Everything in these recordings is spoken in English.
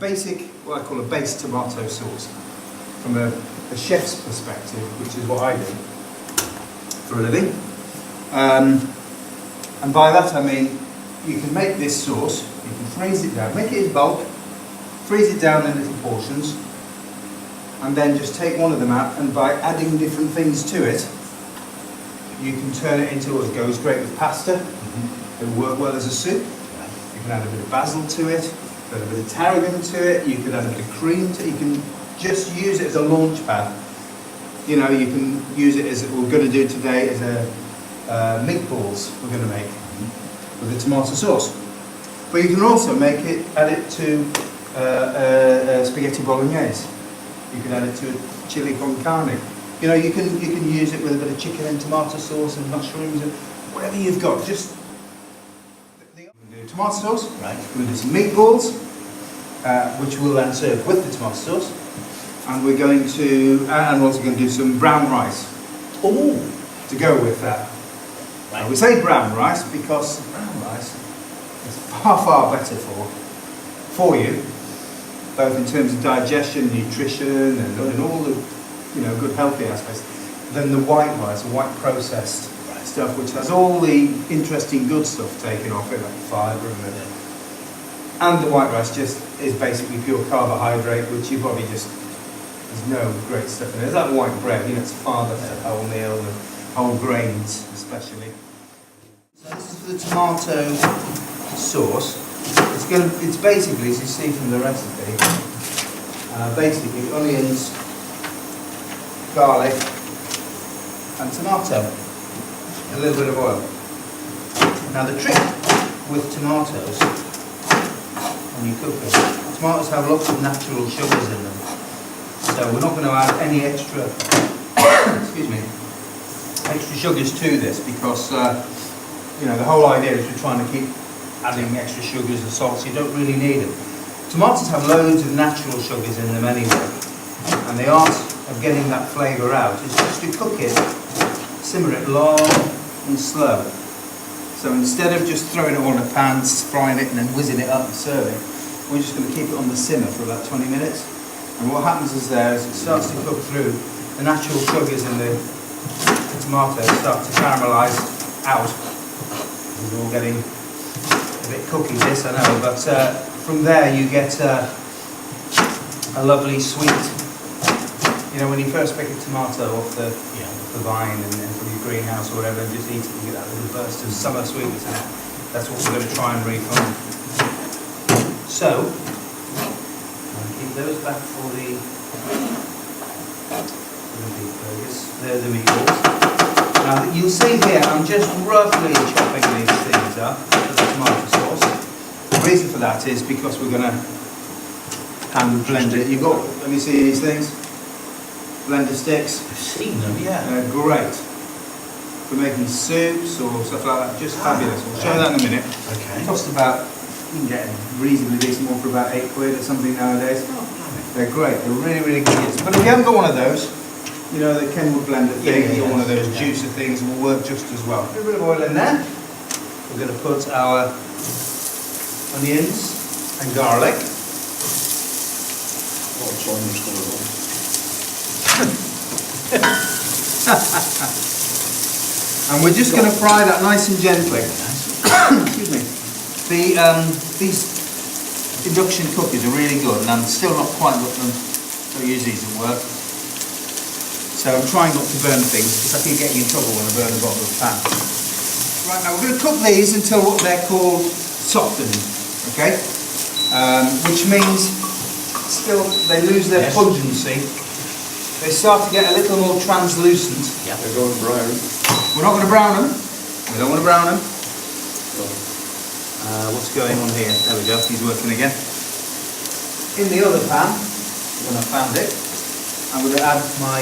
basic, what I call a base tomato sauce from a chef's perspective, which is what I do for a living. And by that I mean you can make this sauce, you can freeze it down, make it in bulk, freeze it down in little portions, and then just take one of them out, and by adding different things to it, you can turn it into what goes great with pasta. It will work well as a soup. You can add a bit of basil to it, add a bit of tarragon to it, you can add a bit of cream to it, you can just use it as a launch pad. You know, you can use it as we're going to do today as a meatballs we're going to make with the tomato sauce. But you can also make it, add it to spaghetti bolognese. You can add it to a chili con carne. You know, you can use it with a bit of chicken and tomato sauce and mushrooms and whatever you've got. Just we're going to do tomato sauce. Right. We're going to do some meatballs, which we'll then serve with the tomato sauce. And we're going to, and we're also going to do some brown rice. Oh, to go with that. Right. Now we say brown rice because brown rice is far better for you, both in terms of digestion, nutrition, and all the good healthy aspects, than the white rice, white processed stuff, which has all the interesting good stuff taken off it, like fibre and the white rice just is basically pure carbohydrate, which your body just, there's no great stuff in it. It's like white bread, it's far better wholemeal and whole grains especially. So this is for the tomato sauce. It's basically, as you see from the recipe, basically onions, garlic and tomato, a little bit of oil. Now the trick with tomatoes, when you cook them, tomatoes have lots of natural sugars in them, so we're not going to add any extra extra sugars to this, because the whole idea is we're trying to keep adding extra sugars and salts. You don't really need them. Tomatoes have loads of natural sugars in them anyway, and the art of getting that flavour out is just to cook it, simmer it long and slow. So instead of just throwing it all in a pan, frying it and then whizzing it up and serving, we're just going to keep it on the simmer for about 20 minutes. And what happens is it starts to cook through, the natural sugars in the tomatoes start to caramelise out. We're all getting a bit cooky this, I know, but from there you get a lovely sweet. When you first pick a tomato off the vine and then from your greenhouse or whatever, and just eat it, you get that little burst of summer sweetness in it. That's what we're going to try and reclaim. So, I'll keep those back for the beef burgers. They're the meatballs. Now you'll see here, I'm just roughly chopping these things up for the tomato sauce. The reason for that is because we're going to hand blend it. Let me see these things. Blender sticks. I've seen them, yeah. They're great for making soups or stuff like that. Just fabulous. We'll show that in a minute. Okay. Cost about, you can get a reasonably decent one for about £8 or something nowadays. They're great. They're really good. But if you haven't got one of those, the Kenwood blender thing or one of those juicer things will work just as well. A bit of oil in there. We're going to put our onions and garlic. What's on this one? And we're just going to fry that nice and gently. Excuse me. These induction cookers are really good, and I'm still not quite got them so easy to work. So I'm trying not to burn things, because I keep getting in trouble when I burn the bottom of the pan. Right, now we're going to cook these until what they're called softened, okay? Which means still they lose their pungency. They start to get a little more translucent. Yeah. They're going brown. We're not going to brown them. We don't want to brown them. What's going on here? There we go. He's working again. In the other pan, when I found it, I'm going to add my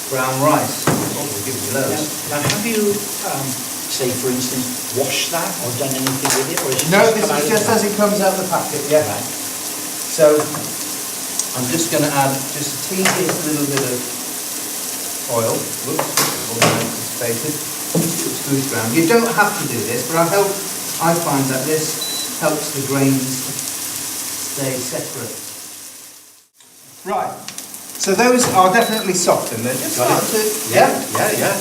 brown rice. Oh, we'll give you those. Now, have you, say for instance, washed that or done anything with it? Or is it No, this is just as it comes out of the packet, yeah. Right. So, I'm just going to add just a teeniest little bit of oil. Whoops, all anticipated. It's goose ground. You don't have to do this, but I find that this helps the grains stay separate. Right. So those are definitely softened. They're just Got it. starting to, yeah. Yeah.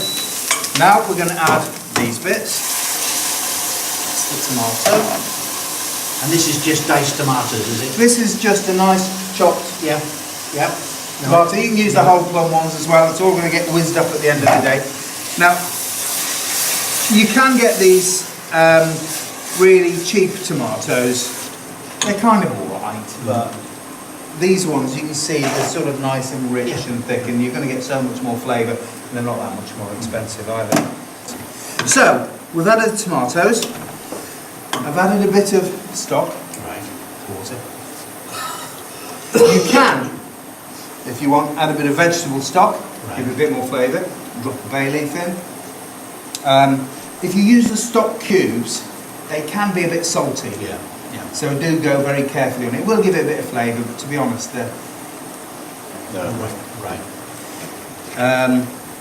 Now we're going to add these bits. That's the tomato. And this is just diced tomatoes, is it? This is just a nice chopped Yeah. tomato. You can use the whole plum ones as well. It's all going to get whizzed up at the end of the day. Now, you can get these really cheap tomatoes. They're kind of alright, but these ones you can see they're sort of nice and rich and thick, and you're going to get so much more flavour, and they're not that much more expensive either. So, we've added the tomatoes. I've added a bit of stock. Right. Water. You can, if you want, add a bit of vegetable stock, give it a bit more flavour, drop a bay leaf in. If you use the stock cubes, they can be a bit salty. Yeah. So do go very carefully on it. It will give it a bit of flavour, but to be honest, they're... Right.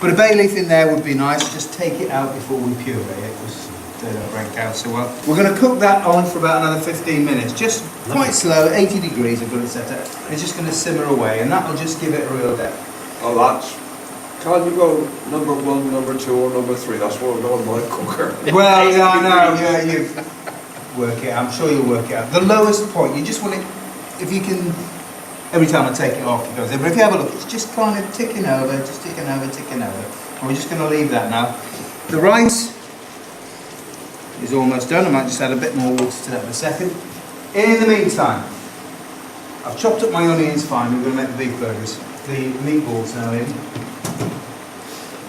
But a bay leaf in there would be nice. Just take it out before we puree it, because they don't break out so well. We're going to cook that on for about another 15 minutes, just quite slow, 80 degrees I've got it set at. It's just going to simmer away, and that will just give it a real depth. Oh, lads, can't you go number 1, number 2 or number 3? That's what I'm on my cooker. Well, yeah, I know, yeah, you work it out. I'm sure you'll work it out. The lowest point, you just want it, if you can, every time I take it off, it goes in. But if you have a look, it's just kind of ticking over. And we're just going to leave that now. The rice is almost done. I might just add a bit more water to that in a second. In the meantime, I've chopped up my onions fine. We're going to make the beef burgers. The meatballs now in.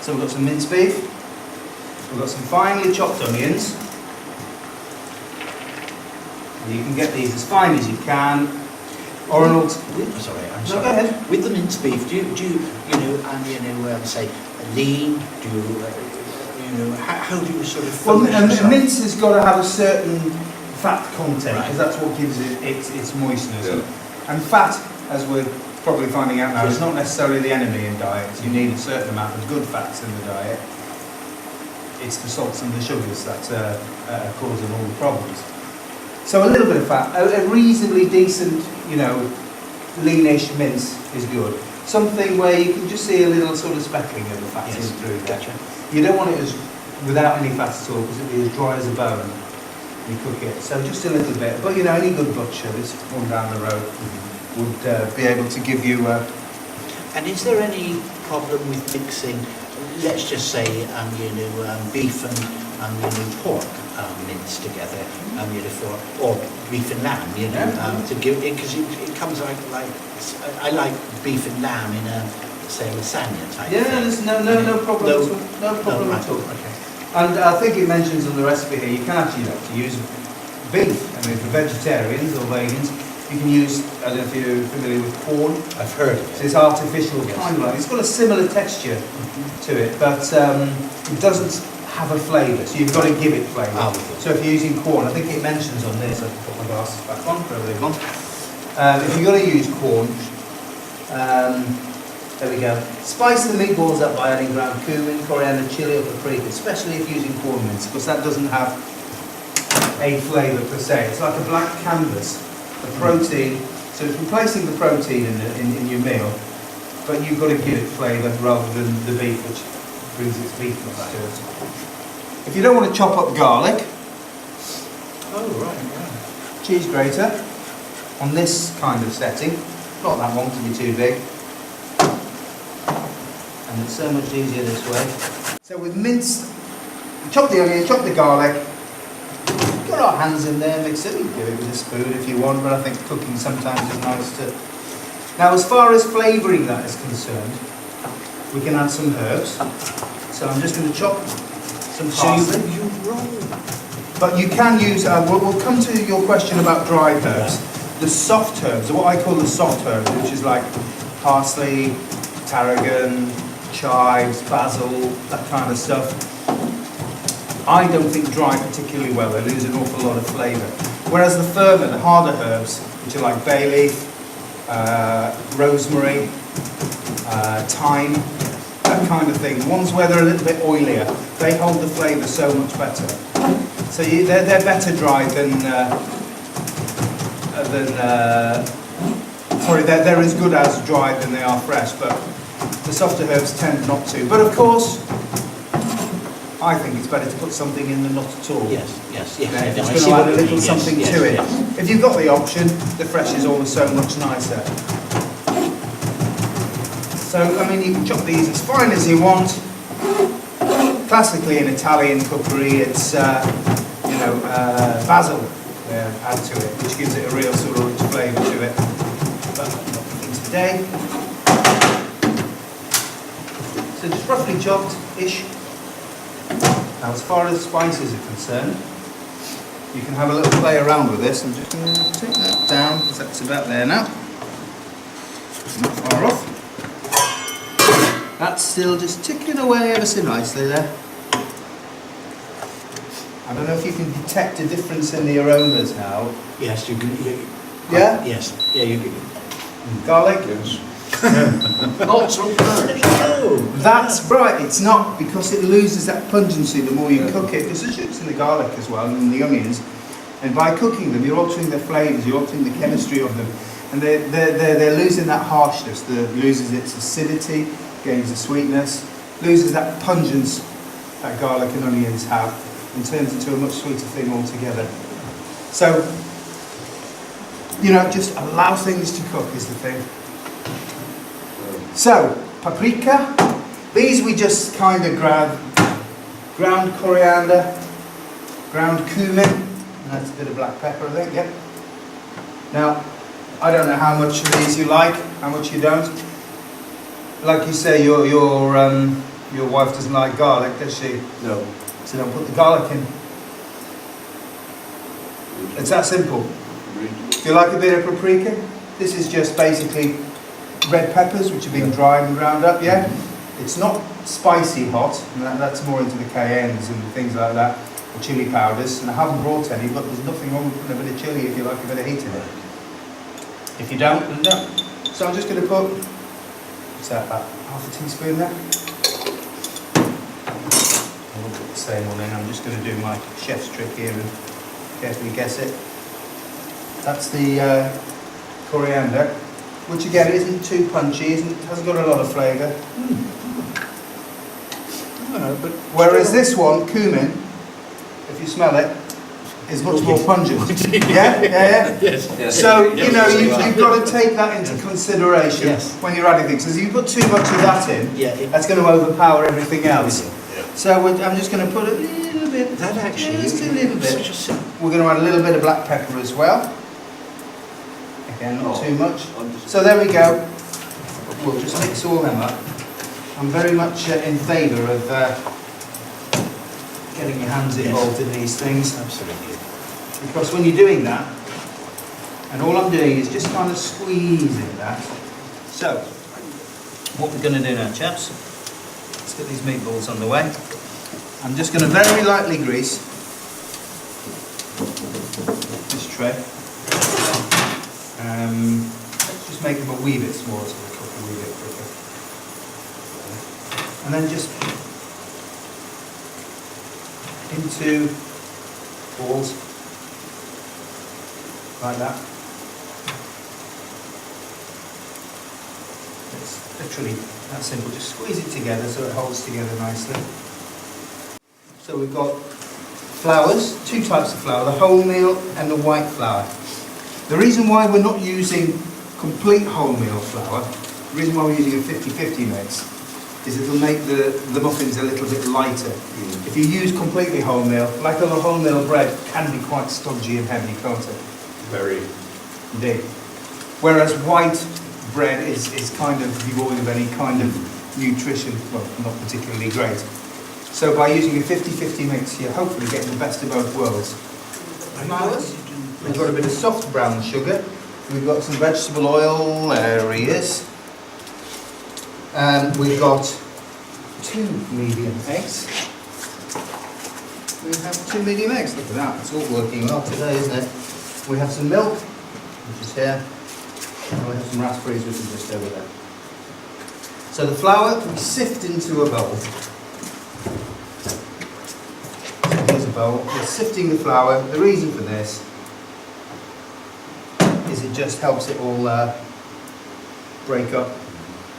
So we've got some minced beef. We've got some finely chopped onions. And you can get these as fine as you can. Or an old... Sorry, I'm No, sorry. go ahead. With the minced beef, do you say lean? Do you, how do you sort of... Well, focus yourself? mince has got to have a certain fat content, Right. because that's what gives it its moistness. Yeah. And fat, as we're probably finding out now, is not necessarily the enemy in diets. You need a certain amount of good fats in the diet. It's the salts and the sugars that are causing all the problems. So a little bit of fat, a reasonably decent, leanish mince is good. Something where you can just see a little sort of speckling of the fat in through there. You don't want it without any fat at all, because it'll be as dry as a bone when you cook it. So just a little bit. But any good butcher, this one down the road, would be able to give you... And is there any problem with mixing, let's just say, beef and pork minced together, or beef and lamb, to give it, because it comes like I like beef and lamb in a, say, lasagna type. Yeah, thing. there's no problem at all. No problem at all. Okay. And I think it mentions on the recipe here, you can actually use beef. I mean, for vegetarians or vegans, you can use, I don't know if you're familiar with corn. I've heard of So it. it's artificial, kind of like, it's got a similar texture to it, but it doesn't have a flavour, so you've got to give it flavour. So if you're using corn, I think it mentions on this, I can put my glasses back on, wherever they've gone. If you're going to use corn, there we go. Spice the meatballs up by adding ground cumin, coriander, chilli or paprika, especially if using corn mince, because that doesn't have a flavour per se. It's like a black canvas. The protein, so it's replacing the protein in your meal, but you've got to give it flavour rather than the beef, which brings its beefness to it. If you don't want to chop up garlic, cheese grater on this kind of setting, not that one to be too big, and it's so much easier this way. So we've minced, chop the onion, chop the garlic, got our hands in there, mix it, you can do it with a spoon if you want, but I think cooking sometimes is nice too. Now as far as flavouring that is concerned, we can add some herbs. So I'm just going to chop some parsley. So you roll. But you can use, we'll come to your question about dry herbs. The soft herbs, what I call the soft herbs, which is like parsley, tarragon, chives, basil, that kind of stuff. I don't think dry particularly well, they lose an awful lot of flavour. Whereas the firmer, the harder herbs, which are like bay leaf, rosemary, thyme, that kind of thing, ones where they're a little bit oilier, they hold the flavour so much better. So they're better dried than sorry, they're as good as dried than they are fresh, but the softer herbs tend not to. But of course, I think it's better to put something in than not at all. Yes, yes, yes. Okay, I it's see going to what add a you little mean, yes, something yes, to it. yes. If you've got the option, the fresh is always so much nicer. So, I mean, you can chop these as fine as you want. Classically in Italian cookery, it's, basil add to it, which gives it a real sort of rich flavour to it. But not cooking today. So just roughly chopped-ish. Now, as far as spices are concerned, you can have a little play around with this. I'm just going to take that down, because that's about there now. Not far off. That's still just ticking away ever so nicely there. I don't know if you can detect a difference in the aromas now. Yes, you can. Yeah? Yes, yeah, you can. Garlic? Yes. Not so good. No. That's right, it's not, because it loses that pungency the more you cook it. There's a shoots in the garlic as well, and the onions. And by cooking them, you're altering their flavours, you're altering the chemistry of them. And they're losing that harshness, loses its acidity, gains the sweetness, loses that pungence that garlic and onions have, and turns into a much sweeter thing altogether. So, just allow things to cook is the thing. So, paprika, these we just kind of grab, ground coriander, ground cumin, and that's a bit of black pepper I think, yeah. Now, I don't know how much of these you like, how much you don't. Like you say, your wife doesn't like garlic, does she? No. So don't put the garlic in. It's that simple. Do you like a bit of paprika? This is just basically red peppers which have been dried and ground up, yeah? It's not spicy hot, and that's more into the cayennes and things like that, or chili powders, and I haven't brought any, but there's nothing wrong with putting a bit of chili if you like a bit of heat in it. If you don't, then don't. So I'm just going to put, what's that, about half a teaspoon there? I won't put the same one in, I'm just going to do my chef's trick here and carefully guess it. That's the coriander, which again isn't too punchy, hasn't got a lot of flavour. But Whereas this one, cumin, if you smell it, is much more pungent. Yeah? Yes. So, you've got to take that into consideration Yes. when you're adding things. Because if you put too much of that in, Yeah, that's going to overpower everything else. Yeah. So I'm just going to put a little bit, that actually just a little bit. Such a We're going to add a little bit of black pepper as well. Again, not too much. So there we go. We'll just mix all them up. I'm very much in favour of getting your hands involved in these things. Absolutely. Because when you're doing that, and all I'm doing is just kind of squeezing that. So, what we're going to do now, chaps, let's get these meatballs on the way. I'm just going to very lightly grease this tray. Let's just make them a wee bit smaller so they cook a wee bit quicker. And then just into balls like that. It's literally that simple, just squeeze it together so it holds together nicely. So we've got flours, two types of flour, the wholemeal and the white flour. The reason why we're not using complete wholemeal flour, the reason why we're using a 50-50 mix, is it'll make the muffins a little bit lighter. If you use completely wholemeal, like a wholemeal bread can be quite stodgy and heavy, can't it? Very. Indeed. Whereas white bread is kind of devoid of any kind of nutrition, well, not particularly great. So by using a 50-50 mix, you're hopefully getting the best of both worlds. Flours. We've got a bit of soft brown sugar. We've got some vegetable oil, there he is. And we've got 2 medium eggs. We have 2 medium eggs, look at that, it's all working well today, isn't it? We have some milk, which is here, and we have some raspberries, which is just over there. So the flour we sift into a bowl. So here's a bowl, we're sifting the flour. The reason for this just helps it all break up.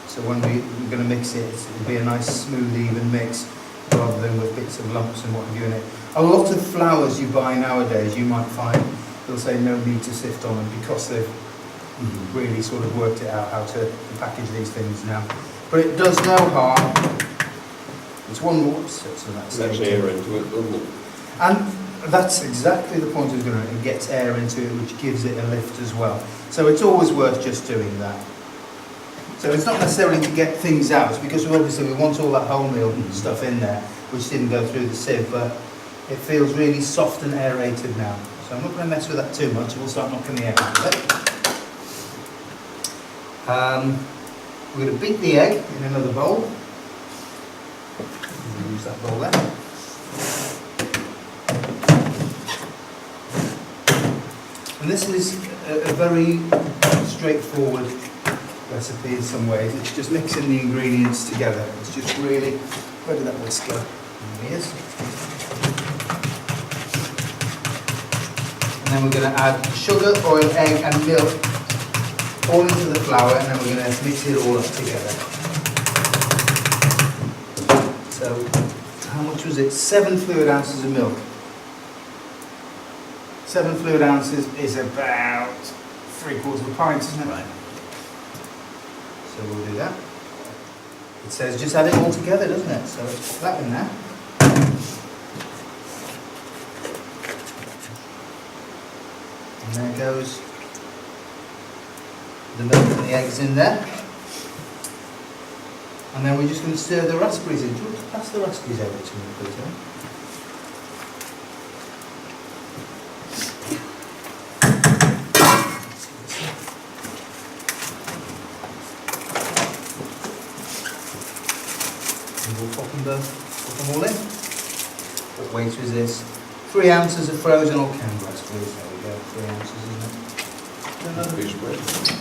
So when we're going to mix it, it'll be a nice smooth even mix rather than with bits of lumps and what have you in it. A lot of flours you buy nowadays, you might find they'll say no need to sift on them because they've really sort of worked it out how to package these things now. But it does no harm. It's one more, so that's air into it, doesn't it? and that's exactly the point I was going to. It gets air into it, which gives it a lift as well. So it's always worth just doing that. So it's not necessarily to get things out, because obviously we want all that wholemeal stuff in there, which didn't go through the sieve, but it feels really soft and aerated now. So I'm not going to mess with that too much. We'll start knocking the air out of it. We're going to beat the egg in another bowl. We'll use that bowl there. And this is a very straightforward recipe in some ways. It's just mixing the ingredients together. It's just really, where did that whisk go? There he is. And then we're going to add sugar, oil, egg and milk all into the flour, and then we're going to mix it all up together. So, how much was it? 7 fluid ounces of milk. 7 fluid ounces is about 3/4 of a pint, isn't it? Right. So we'll do that. It says just add it all together, doesn't it? So let's put that in there. And there goes the milk and the eggs in there. And then we're just going to stir the raspberries in. Do you want to pass the raspberries over to me, please? We'll pop them all in. What weight is this? 3 ounces of frozen or canned raspberries. There we go, 3 ounces, isn't it?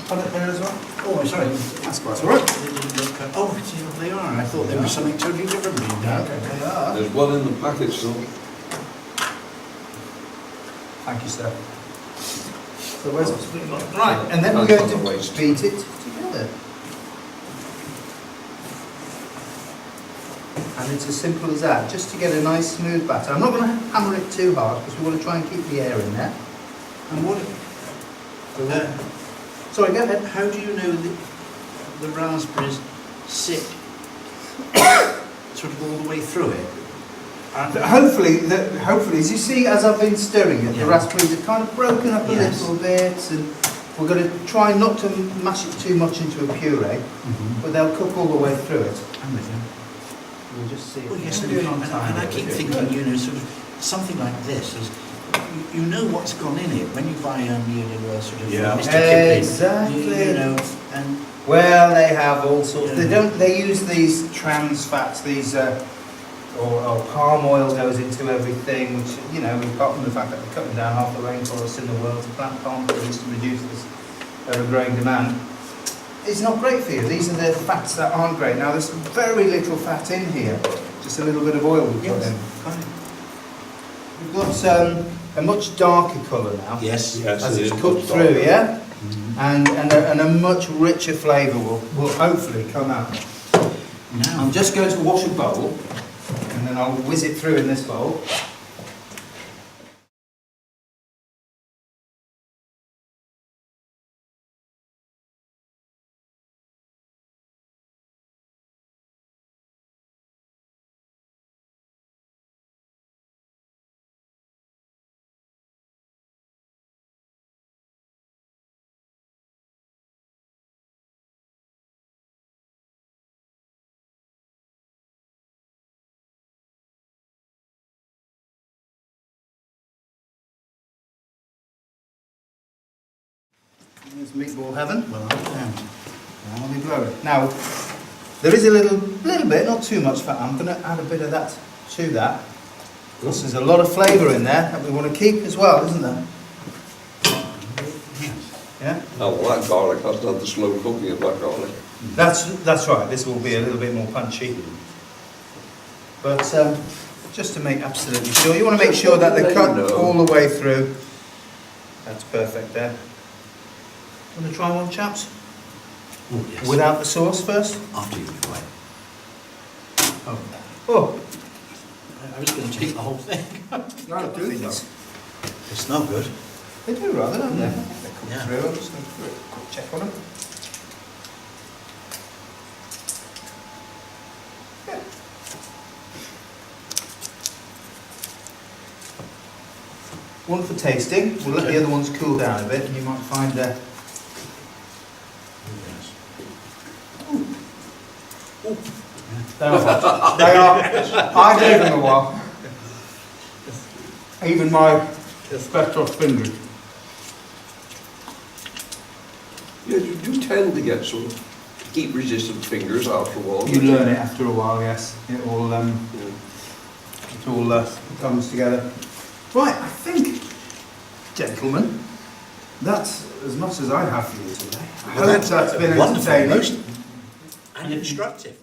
Put it there as well. Oh, I'm sorry. That's quite all right. They didn't look, oh, see what they are. I thought they were something totally different. No, they are. There's one in the package still. Thank you, sir. So where's the right, and then we're going to beat it together. And it's as simple as that, just to get a nice smooth batter. I'm not going to hammer it too hard because we want to try and keep the air in there. And what, Sorry, go ahead. how do you know that the raspberries sit sort of all the way through it? Hopefully, as you see, as I've been stirring it, Yeah. the raspberries are kind of broken up a Yes. little bit, and we're going to try not to mash it too much into a puree, but they'll cook all the way through it. I'm with you. We'll just see. Well, yes, We're and, doing on time. and I keep thinking, you know, sort of something like this is, you know what's gone in it when you buy you know, sort of Yeah. Mr. Kipling, Exactly. you know, and Well, they have all sorts. Yeah. They don't. They use these trans fats. These or palm oil goes into everything. Which, you know, apart from the fact that they're cutting down half the rainforest in the world to plant palm trees to reduce this ever-growing demand, it's not great for you. These are the fats that aren't great. Now, there's very little fat in here. Just a little bit of oil we put in. We've got a much darker colour now. yes, Yes, As it it's is cooked much through, darker. yeah? And a much richer flavour will hopefully come out. now, I'm just going to wash a bowl, and then I'll whiz it through in this bowl. There's meatball heaven. well, I'm down. And I'll be blowing. Now, there is a little bit, not too much fat. I'm going to add a bit of that to that. Because there's a lot of flavour in there that we want to keep as well, isn't there? Yeah? Now, that garlic, that's not the slow cooking of that garlic. That's right. This will be a little bit more punchy. But just to make absolutely sure, you want to make sure that they're cut all the way through. That's perfect there. Want to try one, chaps? Oh, yes. Without the sauce first? After you try. Oh, I was going to take the whole thing. no, do it. They smell good. They do rather, don't they? They come Yeah. through. I'm just going to do a quick check on them. Yeah. One for tasting. We'll let the other ones cool down a bit, and you might find Yes. they are hot. They are. I gave them a while. Even my asbestos fingers. Yeah, you do tend to get some heat-resistant fingers after a while. You learn it after a while, yes. It all Yeah. comes together. Right, I think, gentlemen, that's as much as I have for you today. I hope that's been Wonderful, entertaining. most and instructive.